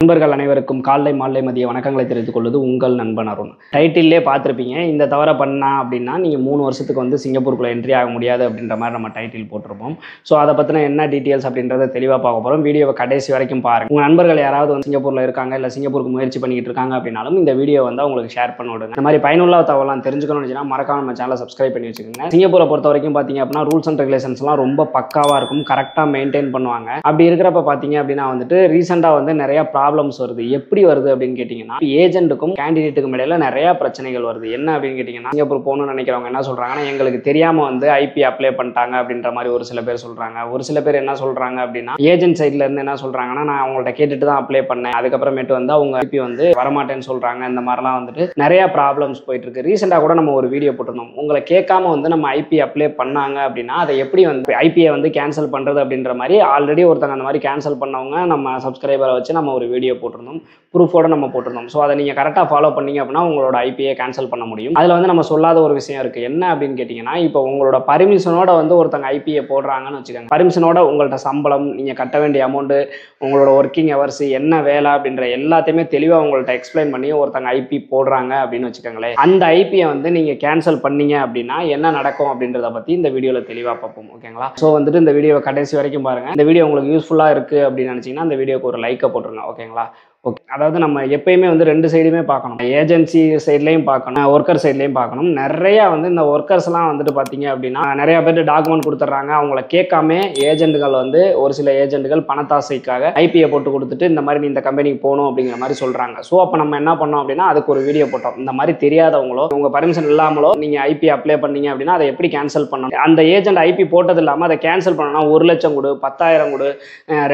நண்பர்கள் அனைவருக்கும் காலை மாலை மதிய வணக்கங்களை தெரிவித்துக் கொள்வது உங்கள் நண்பன் அருண். டைட்டிலே பார்த்துருப்பீங்க. இந்த தவிர பண்ணா அப்படின்னா நீங்கள் 3 வருஷத்துக்கு வந்து சிங்கப்பூருக்குள்ளே என்ட்ரி ஆக முடியாது அப்படின்ற மாதிரி நம்ம டைட்டில் போட்டிருப்போம். ஸோ அதை பற்றின என்ன டீட்டெயில்ஸ் அப்படின்றத தெளிவாக பார்க்க போகிறோம். வீடியோவை கடைசி வரைக்கும் பாருங்கள். உங்கள் நண்பர்கள் யாராவது வந்து சிங்கப்பூரில் இருக்காங்க இல்லை சிங்கப்பூருக்கு முயற்சி பண்ணிக்கிட்டு இருக்காங்க அப்படின்னாலும் இந்த வீடியோ வந்து அவங்களுக்கு ஷேர் பண்ணி விடுங்க. இந்த மாதிரி பயனுள்ள தகவலாம் தெரிஞ்சுக்கணும்னு நினச்சினா மறக்காம நம்ம சேனலை சப்ஸ்கிரைப் பண்ணி வச்சுக்கோங்க. சிங்கப்பூரை பொறுத்த வரைக்கும் பார்த்தீங்க அப்படின்னா ரூல்ஸ் அண்ட் ரெகுலேஷன்ஸ்லாம் ரொம்ப பக்காவாக இருக்கும், கரெக்டாக மெயின்டைன் பண்ணுவாங்க. அப்படி இருக்கிறப்ப பார்த்தீங்க அப்படின்னா வந்துட்டு ரீசெண்டாக வந்து நிறைய ப்ராப்ளம்ஸ் வருது. எப்படி வருது அப்படின்னு கேட்டிங்கன்னா ஏஜென்ட்டுக்கும் கேண்டிடேட்டுக்கும் இடையில நிறைய பிரச்சனைகள் வருது. என்ன அப்படின்னு கேட்டிங்கன்னா சிங்கப்பூர் போகணும்னு நினைக்கிறவங்க என்ன சொல்கிறாங்கன்னா எங்களுக்கு தெரியாமல் வந்து ஐபி அப்ளை பண்ணிட்டாங்க அப்படின்ற மாதிரி ஒரு சில பேர் சொல்கிறாங்க. ஒரு சில பேர் என்ன சொல்கிறாங்க அப்படின்னா ஏஜென்ட் சைடில் இருந்து என்ன சொல்கிறாங்கன்னா நான் அவங்கள்ட்ட கேட்டுட்டு தான் அப்ளை பண்ணேன், அதுக்கப்புறமேட்டு வந்து அவங்க ஐபி வந்து வரமாட்டேன்னு சொல்கிறாங்க. இந்த மாதிரிலாம் வந்துட்டு நிறைய ப்ராப்ளம்ஸ் போயிட்டு இருக்கு. ரீசெண்டாக கூட நம்ம ஒரு வீடியோ போட்டிருந்தோம். உங்களை கேட்காம வந்து நம்ம ஐபி அப்ளை பண்ணாங்க அப்படின்னா அதை எப்படி வந்து ஐபியை வந்து கேன்சல் பண்ணுறது அப்படின்ற மாதிரி ஆல்ரெடி ஒருத்தங்க அந்த மாதிரி கேன்சல் பண்ணவங்க நம்ம சப்ஸ்கிரைபரை வச்சு நம்ம ஒரு வீடியோ போட்டிருந்தோம், ப்ரூஃபோட நம்ம போட்டிருந்தோம். ஸோ அதை நீங்கள் கரெக்டாக ஃபாலோ பண்ணீங்க அப்படின்னா உங்களோட ஐபியை கேன்சல் பண்ண முடியும். அதில் வந்து நம்ம சொல்லாத ஒரு விஷயம் இருக்குது. என்ன அப்படின்னு கேட்டிங்கன்னா இப்போ உங்களோட பர்மிஷனோட வந்து ஒருத்தங்க ஐபியை போடுறாங்கன்னு வச்சுக்கோங்க. பர்மிஷனோட உங்கள்கிட்ட சம்பளம், நீங்கள் கட்ட வேண்டிய அமௌண்ட்டு, உங்களோட ஒர்க்கிங் ஹவர்ஸ், என்ன வேலை அப்படின்ற எல்லாத்தையுமே தெளிவாக உங்கள்கிட்ட எக்ஸ்பிளைன் பண்ணி ஒருத்தங்க ஐபி போடுறாங்க அப்படின்னு வச்சுக்கோங்களேன். அந்த ஐபியை வந்து நீங்கள் கேன்சல் பண்ணீங்க அப்படின்னா என்ன நடக்கும் அப்படின்றத பற்றி இந்த வீடியோவில் தெளிவாக பார்ப்போம். ஓகேங்களா? ஸோ வந்துட்டு இந்த வீடியோவை கடைசி வரைக்கும் பாருங்கள். இந்த வீடியோ உங்களுக்கு யூஸ்ஃபுல்லாக இருக்குது அப்படின்னு நினச்சிங்கன்னா அந்த வீடியோக்கு ஒரு லைக்கை போட்டுருங்க. ஓகேங்களா? ஓகே, அதாவது நம்ம எப்பயுமே வந்து 2 சைடுமே பார்க்கணும். ஏஜென்சி சைட்லையும் பார்க்கணும், ஒர்க்கர் சைட்லையும் பார்க்கணும். நிறையா வந்து இந்த ஒர்க்கர்ஸ்லாம் வந்துட்டு பார்த்தீங்க அப்படின்னா நிறையா பேர் டாக்குமெண்ட் கொடுத்துட்றாங்க. அவங்கள கேட்காம ஏஜென்ட்டுகள் வந்து ஒரு சில ஏஜென்ட்டுகள் பணத்தாசைக்காக ஐபியை போட்டு கொடுத்துட்டு இந்த மாதிரி நீ இந்த கம்பெனிக்கு போகணும் அப்படிங்கிற மாதிரி சொல்கிறாங்க. ஸோ அப்போ நம்ம என்ன பண்ணோம் அப்படின்னா அதுக்கு ஒரு வீடியோ போட்டோம். இந்த மாதிரி தெரியாதவங்களோ உங்கள் பர்மிஷன் இல்லாமலோ நீங்கள் ஐபி அப்ளை பண்ணீங்க அப்படின்னா அதை எப்படி கேன்சல் பண்ணணும், அந்த ஏஜென்ட் ஐபி போட்டது இல்லாமல் அதை கேன்சல் பண்ணணும்னா 1 லட்சம் கொடு, 10,000 கொடு,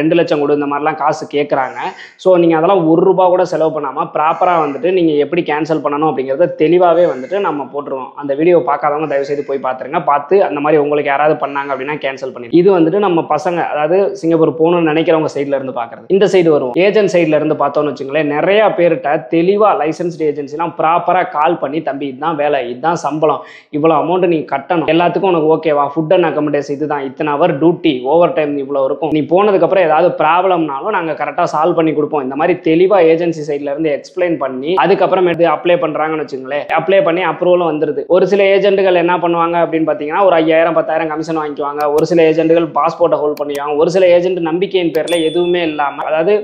2 லட்சம் கொடு, இந்த மாதிரிலாம் காசு கேட்குறாங்க. ஸோ நீங்கள் அதெல்லாம் ₹1 கூட செலவு பண்ணாமல் ப்ராப்பராக வந்துட்டு நீங்கள் எப்படி கேன்சல் பண்ணணும் அப்படிங்கிறத தெளிவாகவே வந்துட்டு நம்ம போட்டுருவோம். அந்த வீடியோ பார்க்காதவங்க தயவுசெய்து போய் பார்த்துருங்க. பார்த்து அந்த மாதிரி உங்களுக்கு யாராவது பண்ணாங்க அப்படின்னா கேன்சல் பண்ணி. இது வந்துட்டு நம்ம பசங்க, அதாவது சிங்கப்பூர் போகணும்னு நினைக்கிறவங்க சைடில் இருந்து பார்க்குறது. இந்த சைடு வருவோம், ஏஜென்ட் சைடில் இருந்து பார்த்தோன்னு வச்சுங்களேன். நிறையா பேர்கிட்ட தெளிவாக லைசன்ஸ்டு ஏஜென்சிலாம் ப்ராப்பராக கால் பண்ணி தம்பி இதுதான் வேலை, இதுதான் சம்பளம், இவ்வளோ அமௌண்ட் நீ கட்டணும், எல்லாத்துக்கும் உனக்கு ஓகேவா, ஃபுட் அண்ட் அக்கமடேஷன் இதுதான், இத்தனை ஹவர் டியூட்டி, ஓவர் டைம் இவ்வளோ இருக்கும், நீ போனதுக்கப்புறம் ஏதாவது ப்ராப்ளம்னாலும் நாங்கள் கரெக்டாக சால்வ் பண்ணி கொடுப்போம். இந்த மாதிரி தெளிவாக ஏஜென்சி சைட்ல இருந்து எக்ஸ்பிளைன் பண்ணி அதுக்கப்புறம் அப்ளை பண்றாங்கன்னு வச்சுங்களேன். அப்ளை பண்ணி அப்ரூவலும் வந்துருது. ஒரு சில ஏஜென்ட்டுகள் என்ன பண்ணுவாங்க அப்படின்னு பார்த்தீங்கன்னா ஒரு 5,000 10,000 கமிஷன் வாங்கிக்குவாங்க. ஒரு சில ஏஜென்ட்டுகள் பாஸ்போர்ட்டை ஹோல்ட் பண்ணுவாங்க. ஒரு சில ஏஜென்ட் நம்பிக்கையின் பேர்ல எதுவுமே இல்லாமல், அதாவது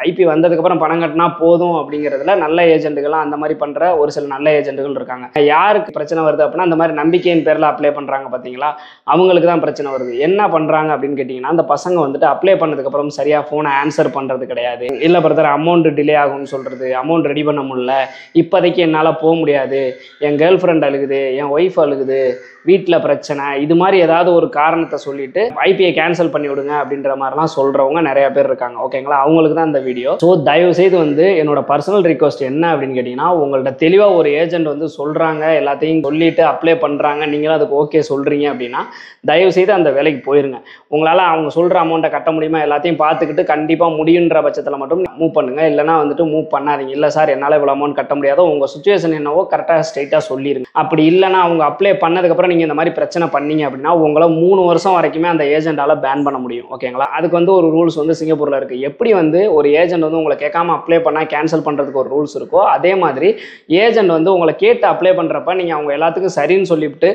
ஐபி வந்ததுக்கப்புறம் பணம் கட்டினா போதும் அப்படிங்கிறதுல நல்ல ஏஜென்ட்டுகள்லாம் அந்த மாதிரி பண்ணுற ஒரு சில நல்ல ஏஜென்ட்டுகள் இருக்காங்க. யாருக்கு பிரச்சனை வருது அப்படின்னா அந்த மாதிரி நம்பிக்கையின் பேரில் அப்ளை பண்ணுறாங்க பார்த்தீங்களா, அவங்களுக்கு தான் பிரச்சனை வருது. என்ன பண்ணுறாங்க அப்படின்னு கேட்டிங்கன்னா அந்த பசங்க வந்துட்டு அப்ளை பண்ணதுக்கப்புறம் சரியாக ஃபோனை ஆன்சர் பண்ணுறது கிடையாது. இல்லை பிரதர் அமௌண்ட் டிலே ஆகும்னு சொல்கிறது, அமௌண்ட் ரெடி பண்ண முடியல, இப்போதைக்கு என்னால் போக முடியாது, என் கேர்ள் ஃப்ரெண்ட் அழுகுது, என் ஒய்ஃப் அழுகுது, வீட்டில் பிரச்சனை, இது மாதிரி ஏதாவது ஒரு காரணத்தை சொல்லிட்டு ஐபியை கேன்சல் பண்ணி விடுங்க அப்படின்ற மாதிரிலாம் சொல்கிறவங்க நிறைய பேர் இருக்காங்க. ஓகேங்களா? அவங்களுக்கு தான் இந்த வீடியோ. ஸோ தயவு செய்து வந்து என்னோட பர்சனல் ரிக்வஸ்ட் என்ன அப்படின்னு கேட்டிங்கன்னா உங்கள்கிட்ட தெளிவாக ஒரு ஏஜென்ட் வந்து சொல்கிறாங்க, எல்லாத்தையும் சொல்லிட்டு அப்ளை பண்ணுறாங்க, நீங்களும் அதுக்கு ஓகே சொல்கிறீங்க அப்படின்னா தயவு செய்து அந்த வேலைக்கு போயிருங்க. உங்களால் அவங்க சொல்கிற அமௌண்ட்டை கட்ட முடியுமா எல்லாத்தையும் பார்த்துக்கிட்டு கண்டிப்பாக முடியுன்ற பட்சத்தில் மட்டும் மூவ் பண்ணுங்கள். இல்லைனா வந்துட்டு மூவ் பண்ணாதீங்க. இல்லை சார் என்னால் இவ்வளோ அமௌண்ட் கட்ட முடியாதோ, உங்கள் சுச்சுவேஷன் என்னவோ கரெக்டாக ஸ்ட்ரைட்டாக சொல்லிடுங்க. அப்படி இல்லைனா அவங்க அப்ளை பண்ணதுக்கப்புறம் நீங்கள் இந்த மாதிரி பிரச்சனை பண்ணீங்க அப்படின்னா உங்களை 3 வருஷம் வரைக்குமே அந்த ஏஜென்ட்டால் பேன் பண்ண முடியும். ஓகேங்களா? அதுக்கு வந்து ஒரு ரூல்ஸ் வந்து சிங்கப்பூரில் இருக்குது. எப்படி வந்து ஒரு ஏஜென்ட் வந்து உங்களை கேட்காம அப்ளை பண்ணால் கேன்சல் பண்ணுறதுக்கு ஒரு ரூல்ஸ் இருக்கோ அதே மாதிரி ஏஜென்ட் வந்து உங்களை கேட்டு அப்ளை பண்ணுறப்ப நீங்கள் அவங்க எல்லாத்துக்கும் சரின்னு சொல்லிவிட்டு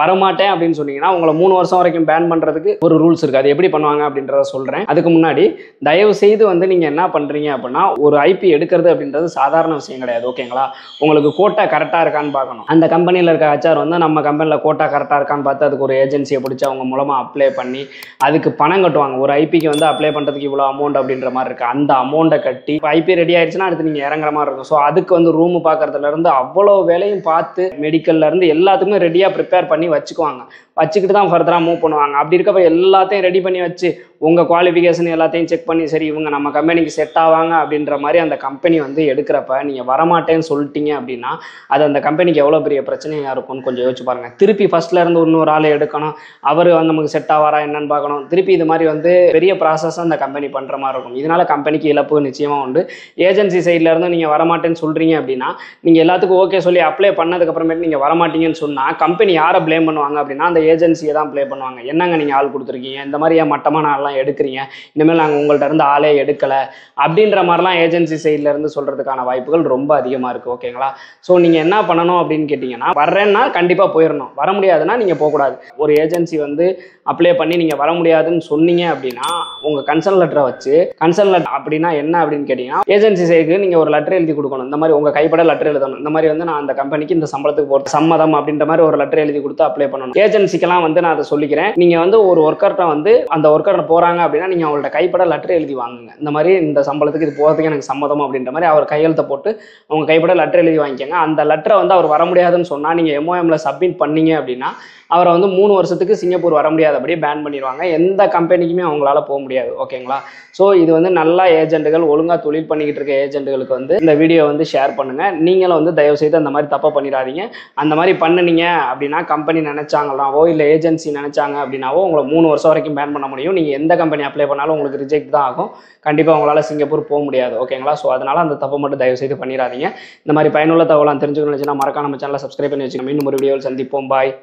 வரமாட்டேன் அப்படின்னு சொன்னீங்கன்னா உங்களை 3 வருஷம் வரைக்கும் பேன் பண்ணுறதுக்கு ஒரு ரூல்ஸ் இருக்குது. அது எப்படி பண்ணுவாங்க அப்படின்றத சொல்கிறேன். அதுக்கு முன்னாடி தயவு செய்து வந்து நீங்கள் என்ன பண்ணுறீங்க அப்படின்னா ஒரு ஐபி எடுக்கிறது அப்படின்றது சாதாரண விஷயம் கிடையாது. ஓகேங்களா? உங்களுக்கு கோட்டா கரெக்டாக இருக்கான்னு பார்க்கணும். அந்த கம்பெனியில் இருக்க ஹெச்ஆர் வந்து நம்ம கம்பெனியில் கோட்டா கரெக்டாக இருக்கான்னு பார்த்து அதுக்கு ஒரு ஏஜென்சியை பிடிச்சி அவங்க மூலமாக அப்ளை பண்ணி அதுக்கு பணம் கட்டுவாங்க. ஒரு ஐபிக்கு வந்து அப்ளை பண்ணுறதுக்கு இவ்வளோ அமௌண்ட் அப்படின்ற மாதிரி இருக்குது. அந்த அமௌண்ட்டை கட்டி ஐபி ரெடி ஆயிடுச்சுன்னா அடுத்து நீங்கள் இறங்குற மாதிரி இருக்கும். ஸோ அதுக்கு வந்து ரூமு பார்க்குறதுலேருந்து அவ்வளோ வேலையும் பார்த்து மெடிக்கல்லேருந்து எல்லாத்துக்குமே ரெடியாக ப்ரிப்பேர் பண்ணி வச்சுக்குவாங்க. வச்சுக்கிட்டு தான் ஃபர்தராக மூவ் பண்ணுவாங்க. அப்படி இருக்கப்போ எல்லாத்தையும் ரெடி பண்ணி வச்சு உங்கள் குவாலிஃபிகேஷன் எல்லாத்தையும் செக் பண்ணி சரி இவங்க நம்ம கம்பெனிக்கு செட் ஆவாங்க அப்படின்ற மாதிரி அந்த கம்பெனி வந்து எடுக்கிறப்ப நீங்கள் வரமாட்டேன்னு சொல்லிட்டீங்க அப்படின்னா அது அந்த கம்பெனிக்கு எவ்வளோ பெரிய பிரச்சனையாக இருக்கும்னு கொஞ்சம் யோசிச்சு பாருங்கள். திருப்பி ஃபஸ்ட்லேருந்து இன்னொரு ஆளை எடுக்கணும், அவர் வந்து நமக்கு செட் ஆவாரா என்னன்னு பார்க்கணும். திருப்பி இது மாதிரி வந்து பெரிய ப்ராசஸ் அந்த கம்பெனி பண்ணுற மாதிரி இருக்கும். இதனால் கம்பெனிக்கு இழப்பு நிச்சயமாக உண்டு. ஏஜென்சி சைட்லேருந்து நீங்கள் வரமாட்டேன்னு சொல்கிறீங்க அப்படின்னா நீங்கள் எல்லாத்துக்கும் ஓகே சொல்லி அப்ளை பண்ணதுக்கப்புறமேட்டு நீங்கள் வரமாட்டீங்கன்னு சொன்னால் கம்பெனி யாரை ப்ளேம் பண்ணுவாங்க அப்படின்னா அந்த ஏஜென்சியை தான் ப்ளே பண்ணுவாங்க. என்னங்க நீங்கள் ஆள் கொடுத்துருக்கீங்க, இந்த மாதிரி ஏன் மட்டமான ஆள்லாம் தான் எடுக்கிறீங்க, இனிமேல் நாங்கள் உங்கள்கிட்ட இருந்து ஆளே எடுக்கலை அப்படின்ற மாதிரிலாம் ஏஜென்சி சைட்லேருந்து சொல்கிறதுக்கான வாய்ப்புகள் ரொம்ப அதிகமாக இருக்குது. ஓகேங்களா? ஸோ நீங்கள் என்ன பண்ணணும் அப்படின்னு கேட்டிங்கன்னா, வர்றேன்னா கண்டிப்பாக போயிடணும், வர முடியாதுன்னா நீங்கள் போகக்கூடாது. ஒரு ஏஜென்சி வந்து அப்ளை பண்ணி நீங்கள் வர முடியாதுன்னு சொன்னீங்க அப்படின்னா உங்கள் கன்சர்ன் லெட்டரை வச்சு, கன்சர்ன் லெட்டர் அப்படின்னா என்ன அப்படின்னு கேட்டிங்கன்னா, ஏஜென்சி சைடுக்கு நீங்கள் ஒரு லெட்டர் எழுதி கொடுக்கணும். இந்த மாதிரி உங்கள் கைப்பட லெட்டர் எழுதணும், இந்த மாதிரி வந்து நான் அந்த கம்பெனிக்கு இந்த சம்பளத்துக்கு போகிறது சம்மதம் அப்படின்ற மாதிரி ஒரு லெட்டர் எழுதி கொடுத்து அப்ளை பண்ணணும். ஏஜென்சிக்கெல்லாம் வந்து நான் அதை சொல்லிக்கிறேன், நீங்கள் வந்து ஒரு ஒர்க்கர்கிட்ட வந்து அந்த ஒர்க்கர் போகிறாங்க அப்படின்னா நீங்கள் அவங்கள்ட்ட கைப்பட லெட்டர் எழுதி வாங்குங்க. இந்த மாதிரி இந்த சம்பளத்துக்கு இது போகிறதுக்கு எனக்கு சம்மதம் அப்படின்ற மாதிரி அவர் கையெழுத்தை போட்டு அவங்க கைப்பட லெட்டர் எழுதி வாங்கிக்கோங்க. அந்த லெட்டரை வந்து அவர் வர முடியாதுன்னு சொன்னால் நீங்கள் MOMல சப்மிட் பண்ணீங்க அப்படின்னா அவரை வந்து 3 வருஷத்துக்கு சிங்கப்பூர் வர முடியாதபடி பேன் பண்ணிடுவாங்க. எந்த கம்பெனிக்குமே அவங்களால போக முடியாது. ஓகேங்களா? ஸோ இது வந்து நல்லா ஏஜென்ட்டுகள், ஒழுங்காக தொழில் பண்ணிக்கிட்டு இருக்க ஏஜென்ட்டுகளுக்கு வந்து இந்த வீடியோ வந்து ஷேர் பண்ணுங்கள். நீங்களும் வந்து தயவுசெய்து அந்த மாதிரி தப்பை பண்ணிடாதீங்க. அந்த மாதிரி பண்ணுனீங்க அப்படின்னா கம்பெனி நினச்சாங்களாவோ இல்லை ஏஜென்சி நினச்சாங்க அப்படின்னாவோ உங்களை 3 வருஷம் வரைக்கும் பேன் பண்ண முடியும். நீங்கள் எந்த கம்பெனி அப்ளை பண்ணாலும் உங்களுக்கு ரிஜெக்ட் தான் ஆகும். கண்டிப்பாக உங்களால் சிங்கப்பூர் போக முடியாது. ஓகேங்களா? ஸோ அதனால் அந்த தப்பை மட்டும் தயவுசெய்து பண்ணிடாதீங்க. இந்த மாதிரி பயனுள்ள தகவலாம் தெரிஞ்சுக்கணும்னு நினச்சினா மறக்காம நம்ம சேனலை சப்ஸ்கிரைப் பண்ணி வச்சுக்கோங்க. இன்னும் ஒரு வீடியோவில் சந்திப்போம். பாய்.